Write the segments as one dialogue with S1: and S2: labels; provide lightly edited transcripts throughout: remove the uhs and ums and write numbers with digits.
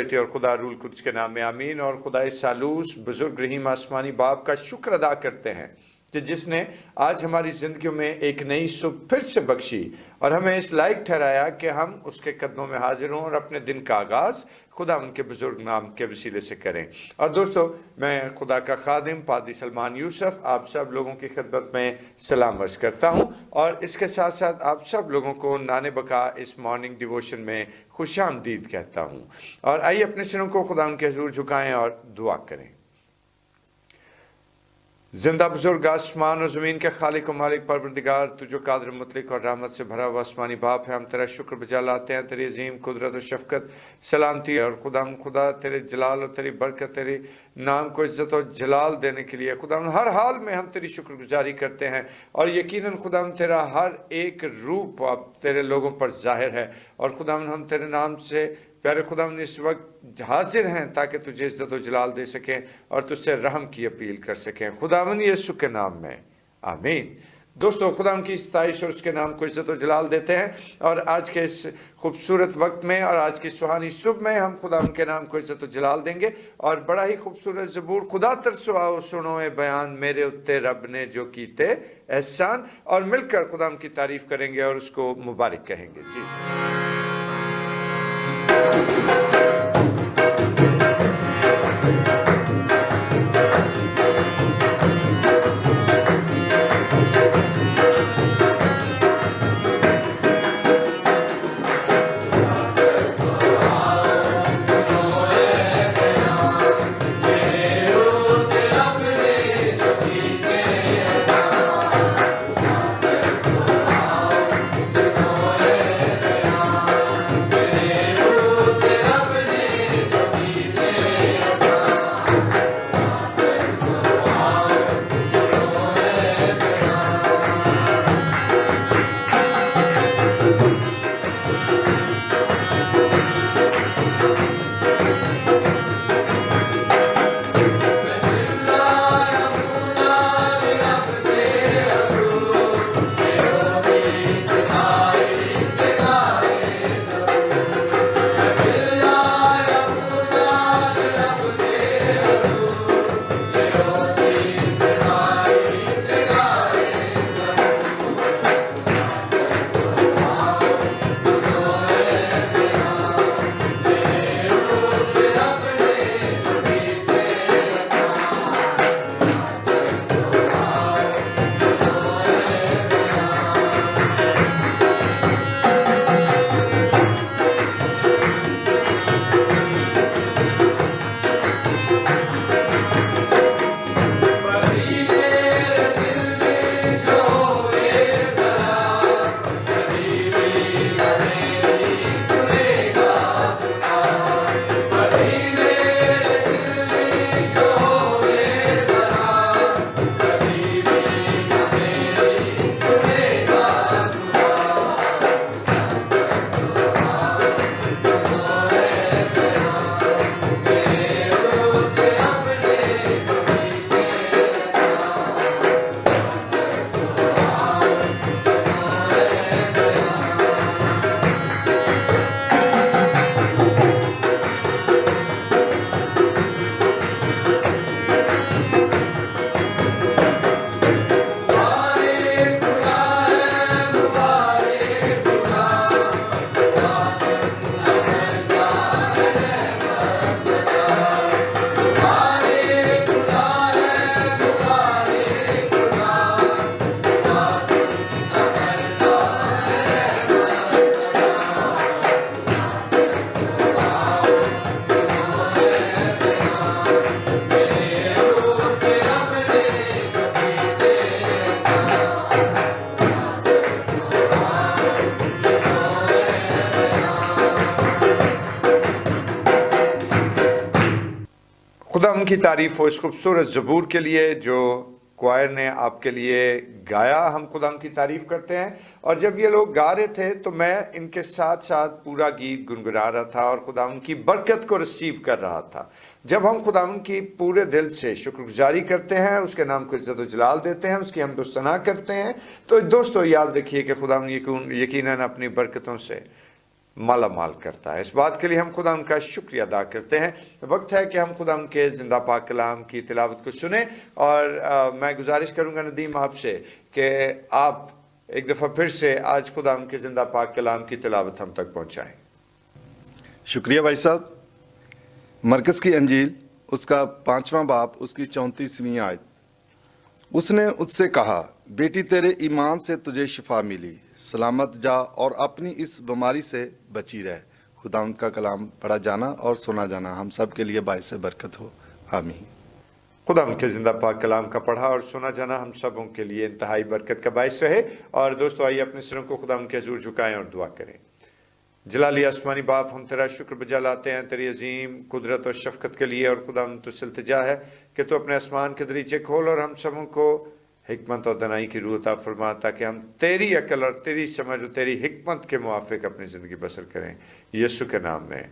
S1: بیٹے اور خدا روح القدس کے نام میں آمین۔ اور خدا سالوس بزرگ رحیم آسمانی باپ کا شکر ادا کرتے ہیں کہ جس نے آج ہماری زندگیوں میں ایک نئی صبح پھر سے بخشی اور ہمیں اس لائق ٹھہرایا کہ ہم اس کے قدموں میں حاضر ہوں اور اپنے دن کا آغاز خدا ان کے بزرگ نام کے وسیلے سے کریں۔ اور دوستو، میں خدا کا خادم پادری سلمان یوسف آپ سب لوگوں کی خدمت میں سلام عرض کرتا ہوں، اور اس کے ساتھ ساتھ آپ سب لوگوں کو نان بقا اس مارننگ ڈیووشن میں خوش آمدید کہتا ہوں۔ اور آئیے اپنے سروں کو خدا ان کے حضور جھکائیں اور دعا کریں۔ زندہ بزرگ آسمان و زمین کے خالق و مالک پروردگار، تو جو قادر مطلق اور رحمت سے بھرا ہوا آسمانی باپ ہے، ہم تیرا شکر بجا لاتے ہیں، تیری عظیم قدرت و شفقت، سلامتی اور خدا تیرے جلال اور تیری برکت، تیری نام کو عزت و جلال دینے کے لیے خدا ہر حال میں ہم تیری شکر گزاری کرتے ہیں۔ اور یقیناً خدا تیرا ہر ایک روپ اب تیرے لوگوں پر ظاہر ہے، اور خدا ہم تیرے نام سے پیارے خدا اس وقت حاضر ہیں تاکہ تجھے عزت و جلال دے سکیں اور تجھ سے رحم کی اپیل کر سکیں، خداوند یسوع کے نام میں آمین۔ دوستو، خدا ان کی ستائش اور اس کے نام کو عزت و جلال دیتے ہیں، اور آج کے اس خوبصورت وقت میں اور آج کی سہانی صبح میں ہم خدا ان کے نام کو عزت و جلال دیں گے، اور بڑا ہی خوبصورت زبور خدا ترسو آؤ سنو اے بیان میرے اتے رب نے جو کیتے احسان، اور مل کر خدا ان کی تعریف کریں گے اور اس کو مبارک کہیں گے۔ جی خدا ان کی تعریف ہو اس خوبصورت زبور کے لیے جو کوائر نے آپ کے لیے گایا۔ ہم خدا ان کی تعریف کرتے ہیں، اور جب یہ لوگ گا رہے تھے تو میں ان کے ساتھ ساتھ پورا گیت گنگنا رہا تھا اور خدا ان کی برکت کو ریسیو کر رہا تھا۔ جب ہم خدا ان کی پورے دل سے شکر گزاری کرتے ہیں، اس کے نام کو عزت و جلال دیتے ہیں، اس کی حمد و ثنا کرتے ہیں، تو دوستو یاد رکھیے کہ خدا یقیناً اپنی برکتوں سے माला माल करता है। इस बात के लिए हम खुदा उनका शुक्रिया अदा करते हैं। वक्त है कि हम खुदा उनके जिंदा पाक कलाम की तिलावत को सुने, और मैं गुजारिश करूंगा नदीम आपसे कि आप एक दफ़ा फिर से आज खुदा उनके जिंदा पाक कलाम की तिलावत हम तक पहुंचाएं।
S2: शुक्रिया भाई साहब। मरकज़ की अंजील उसका 5वां बाब उसकी 34वीं आयत। उसने उससे कहा, बेटी तेरे ईमान से तुझे शिफा मिली, सलामत जा और अपनी इस बीमारी से बची रह। खुदा उनका कलाम पढ़ा जाना और सुना जाना हम सब के लिए बाइस बरकत हो। आमीन।
S1: खुदा उनके जिंदा पाक कलाम का पढ़ा और सुना जाना हम सबों के लिए इंतहाई बरकत का बाइस रहे। और दोस्तों, आइए अपने सिरों को खुदा उनके हजूर झुकाएं और दुआ करें। जलाली आसमानी बाप, हम तेरा शुक्र बजा लाते हैं तेरी अजीम कुदरत और शफकत के लिए। और खुदा तुझसे इल्तिजा है कि तू अपने आसमान के दरीचे खोल और हम सबों को हिकमत और दनाई की रूह अता फरमा, ताकि हम तेरी अकल और तेरी समझ और तेरी हिकमत के मुआफिक अपनी ज़िंदगी बसर करें। यीशु के नाम में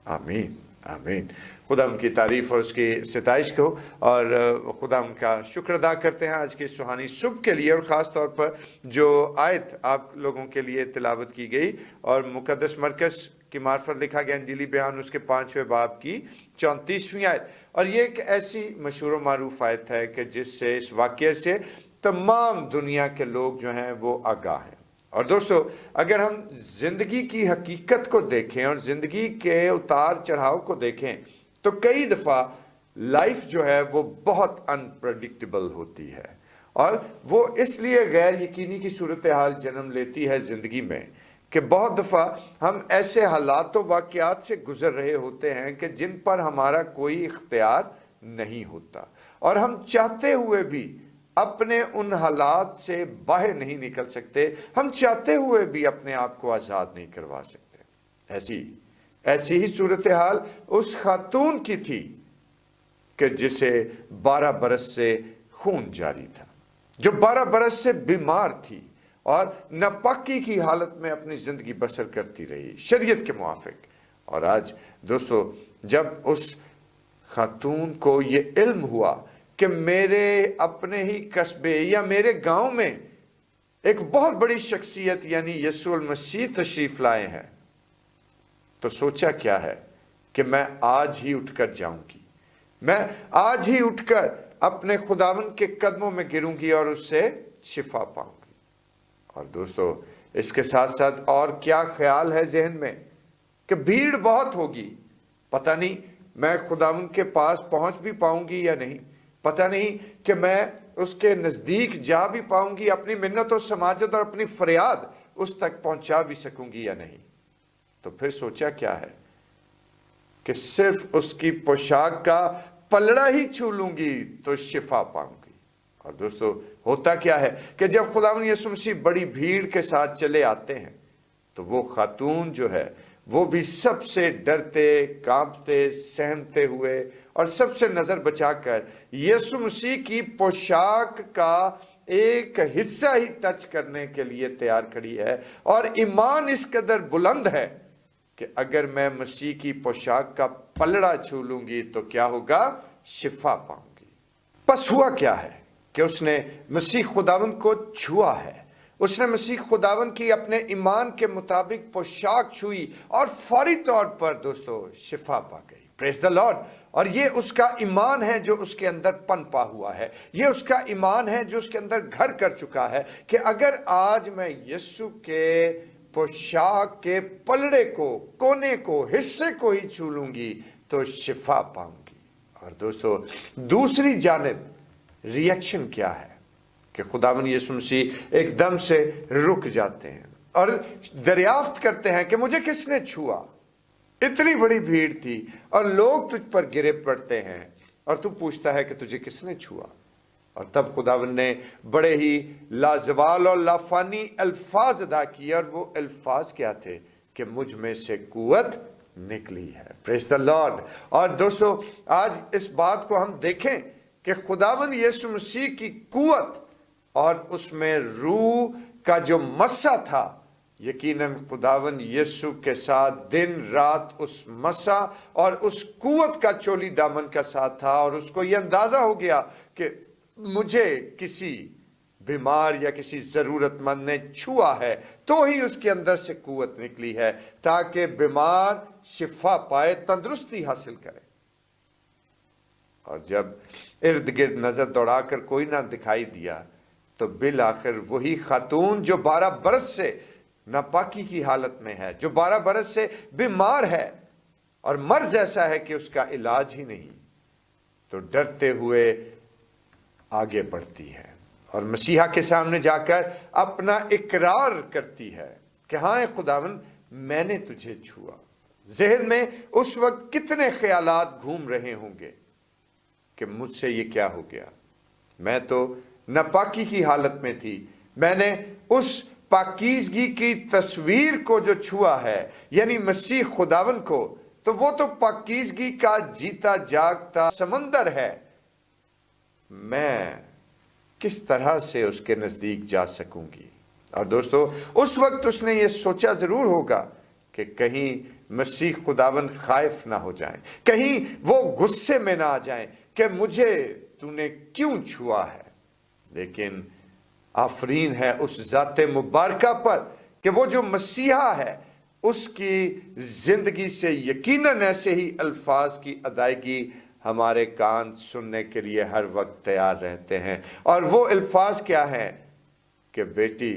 S1: आमीन आमीन। खुदा उनकी तारीफ़ और उसकी सिताइश को और खुदा उनका शुक्र अदा करते हैं आज की सुहानी सुबह के लिए, और ख़ास तौर पर जो आयत आप लोगों के लिए तिलावत की गई और मुक़द्दस मरकज़ की मार्फत लिखा गया इंजीली बयान उसके 5वें बाब की 34वीं आयत। और ये एक ऐसी मशहूर मारूफ आयत है कि जिससे, इस वाक़ये से तमाम दुनिया के लोग जो हैं वो आगाह हैं। और दोस्तों, अगर हम जिंदगी की हकीकत को देखें और जिंदगी के उतार चढ़ाव को देखें तो कई दफ़ा लाइफ जो है वो बहुत अनप्रडिक्टेबल होती है, और वो इसलिए गैर यकीनी की सूरत हाल जन्म लेती है ज़िंदगी में कि बहुत दफ़ा हम ऐसे हालात व वाक़यात से गुजर रहे होते हैं कि जिन पर हमारा कोई इख्तियार नहीं होता, और हम चाहते हुए भी अपने उन हालात से बाहर नहीं निकल सकते, हम चाहते हुए भी अपने आप को आज़ाद नहीं करवा सकते। ऐसी ही सूरत हाल उस खातून की थी कि जिसे 12 बरस से खून जारी था, जो 12 बरस से बीमार थी और नापाकी की हालत में अपनी ज़िंदगी बसर करती रही शरीयत के मुआफिक। और आज दोस्तों, जब उस खातून को ये इल्म हुआ कि मेरे अपने ही कस्बे या मेरे गांव में एक बहुत बड़ी शख्सियत यानी यीशु मसीह तशरीफ लाए हैं, तो सोचा क्या है कि मैं आज ही उठकर जाऊंगी, मैं आज ही उठकर अपने खुदावन के कदमों में गिरूंगी और उससे शिफा पाऊंगी। और दोस्तों, इसके साथ साथ और क्या ख्याल है जहन में कि भीड़ बहुत होगी, पता नहीं मैं खुदावन के पास पहुंच भी पाऊंगी या नहीं, पता नहीं कि मैं उसके नज़दीक जा भी पाऊंगी, अपनी मिन्नत और समाजत और अपनी फरियाद उस तक पहुंचा भी सकूंगी या नहीं। तो फिर सोचा क्या है कि सिर्फ उसकी पोशाक का पलड़ा ही छू लूंगी तो शिफा पाऊंगी। और दोस्तों, होता क्या है कि जब खुदावंद यीशु मसीह बड़ी भीड़ के साथ चले आते हैं तो वो खातून जो है वो भी सबसे डरते, कांपते, सहमते हुए और सबसे नजर बचाकर यीशु मसीह की पोशाक का एक हिस्सा ही टच करने के लिए तैयार खड़ी है। और ईमान इस कदर बुलंद है कि अगर मैं मसीह की पोशाक का पलड़ा छू लूंगी तो क्या होगा, शिफा पाऊंगी। बस हुआ क्या है कि उसने मसीह खुदावंद को छुआ है, उसने मसीह खुदावन की अपने ईमान के मुताबिक पोशाक छुई और फौरी तौर पर दोस्तों शिफा पा गई। Praise the Lord. और ये उसका ईमान है जो उसके अंदर पनपा हुआ है, ये उसका ईमान है जो उसके अंदर घर कर चुका है कि अगर आज मैं यीशु के पोशाक के पलड़े को, कोने को, हिस्से को ही छू लूंगी तो शिफा पाऊंगी। और दोस्तों, दूसरी जानिब रिएक्शन क्या है कि खुदावंद यीशु मसीह एकदम से रुक जाते हैं और दरियाफ्त करते हैं कि मुझे किसने छुआ। इतनी बड़ी भीड़ थी और लोग तुझ पर गिरे पड़ते हैं और तू पूछता है कि तुझे किसने छुआ। और तब खुदावंद ने बड़े ही लाजवाल और लाफानी अल्फाज अदा किए, और वो अल्फाज क्या थे कि मुझ में से कुव्वत निकली है। Praise the Lord. और दोस्तों, आज इस बात को हम देखें कि खुदावंद यीशु मसीह की कुव्वत और उसमें रूह का जो मस्सा था, यकीनन खुदावंद यीशु के साथ दिन रात उस मस्सा और उस कुव्वत का चोली दामन का साथ था। और उसको ये अंदाजा हो गया कि मुझे किसी बीमार या किसी जरूरतमंद ने छुआ है तो ही उसके अंदर से कुव्वत निकली है, ताकि बीमार शिफा पाए, तंदुरुस्ती हासिल करे। और जब इर्द गिर्द नजर दौड़ाकर कोई ना दिखाई दिया तो बिल आखिर वही खातून जो 12 बरस से नापाकी की हालत में है, जो 12 बरस से बीमार है और मर्ज ऐसा है कि उसका इलाज ही नहीं, तो डरते हुए आगे बढ़ती है और मसीहा के सामने जाकर अपना इकरार करती है कि हाँ खुदावन, मैंने तुझे छुआ। ज़हन में उस वक्त कितने ख्यालात घूम रहे होंगे कि मुझसे ये क्या हो गया, मैं तो नापाकी की हालत में थी, मैंने उस पाकीज़गी की तस्वीर को जो छुआ है, यानी मसीह खुदावन को, तो वो तो पाकीज़गी का जीता जागता समंदर है। मैं किस तरह से उसके नजदीक जा सकूंगी। और दोस्तों, उस वक्त उसने ये सोचा जरूर होगा कि कहीं मसीह खुदावन खाइफ ना हो जाए, कहीं वो गुस्से में ना आ जाए कि मुझे तूने क्यों छुआ है। लेकिन आफरीन है उस जाते मुबारका पर कि वो जो मसीहा है उसकी जिंदगी से यकीनन ऐसे ही अल्फाज की अदायगी हमारे कान सुनने के लिए हर वक्त तैयार रहते हैं। और वो अल्फाज क्या हैं कि बेटी,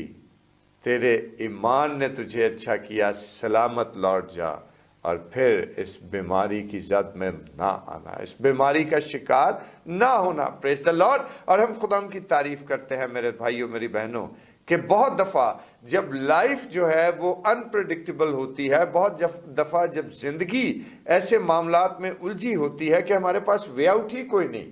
S1: तेरे ईमान ने तुझे अच्छा किया, सलामत लौट जा और फिर इस बीमारी की जद में ना आना, इस बीमारी का शिकार ना होना। Praise the Lord. और हम खुदा की तारीफ करते हैं मेरे भाइयों, मेरी बहनों, कि बहुत दफ़ा जब लाइफ जो है वो अनप्रेडिक्टेबल होती है, बहुत दफ़ा जब ज़िंदगी ऐसे मामलात में उलझी होती है कि हमारे पास वे आउट ही कोई नहीं,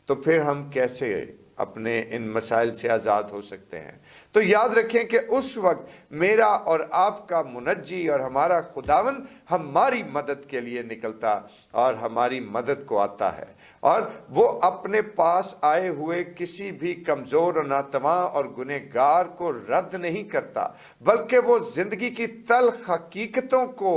S1: तो फिर हम कैसे अपने इन मसाइल से आज़ाद हो सकते हैं। तो याद रखें कि उस वक्त मेरा और आपका मुनज्जी और हमारा खुदावन हमारी मदद के लिए निकलता और हमारी मदद को आता है, और वो अपने पास आए हुए किसी भी कमज़ोर और नातवा और गुनहगार को रद्द नहीं करता, बल्कि वो ज़िंदगी की तल्ख हकीकतों को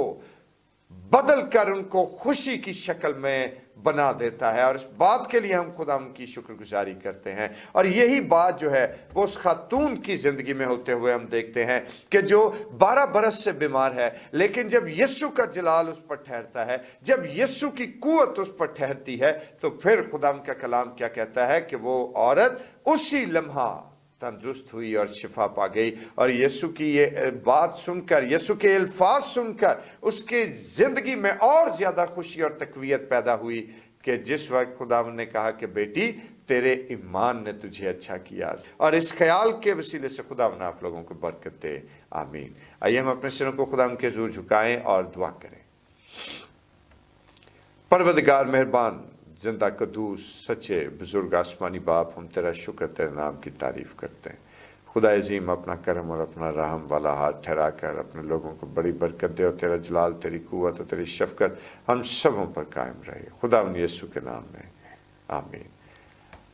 S1: बदल कर उनको खुशी की शक्ल में बना देता है। और इस बात के लिए हम खुदा की शुक्रगुजारी करते हैं। और यही बात जो है वो उस खातून की जिंदगी में होते हुए हम देखते हैं कि जो 12 बरस से बीमार है, लेकिन जब यीशु का जलाल उस पर ठहरता है, जब यीशु की कुव्वत उस पर ठहरती है, तो फिर खुदा का कलाम क्या कहता है कि वो औरत उसी लम्हा तंदुरुस्त हुई और शिफा पा गई। और यीशु की ये बात सुनकर, यीशु के अल्फाज सुनकर उसके जिंदगी में और ज्यादा खुशी और तकवीयत पैदा हुई कि जिस वक्त खुदा ने कहा कि बेटी, तेरे ईमान ने तुझे अच्छा किया। और इस ख्याल के वसीले से खुदा ने आप लोगों को बरकत दे। आमीन। आइए हम अपने सिरों को खुदा के हुजूर झुकाएं और दुआ करें। परवरदिगार मेहरबान, जिंदा कदूस सच्चे बुजुर्ग आसमानी बाप, हम तेरा शुक्र, तेरे नाम की तारीफ करते हैं। खुदा अजीम, अपना करम और अपना रहम वाला हाथ ठहरा कर अपने लोगों को बड़ी बरकत दे, और तेरा जलाल, तेरी कुव्वत और तेरी शफकत हम सबों पर कायम रहे, खुदा यीशु के नाम में। आमीन।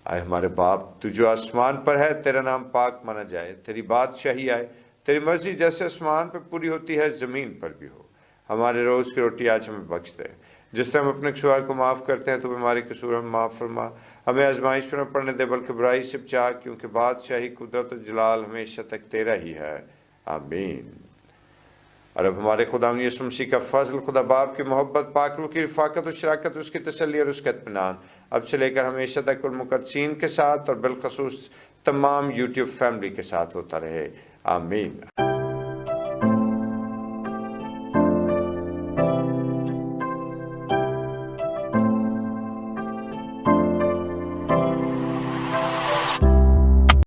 S1: आए हमारे बाप, तू जो आसमान पर है, तेरा नाम पाक माना जाए, तेरी बादशाही आए, तेरी मर्जी जैसे आसमान पर पूरी होती है ज़मीन पर भी हो। हमारे रोज़ की रोटी आज हमें बख्श दे, जिस तरह हम अपने कसूर को माफ़ करते हैं, तो हमारे कसूर हमें माफ़ फरमा। हमें आजमाइश में पड़ने दे, बल्कि बुराई से बचा, क्योंकि बादशाही, कुदरत और जलाल हमेशा तक तेरा ही है। आमीन। और अब हमारे खुदा यीशु मसीह का फजल, खुदा बाप की मोहब्बत, पाक रूह की रफ़ाकत और शराकत, उसकी तसल्ली और उसका इत्मीनान अब से लेकर हमेशा तक कुल मुक़द्दसीन के साथ और बिलखसूस तमाम यूट्यूब फैमिली के साथ होता रहे। आमीन।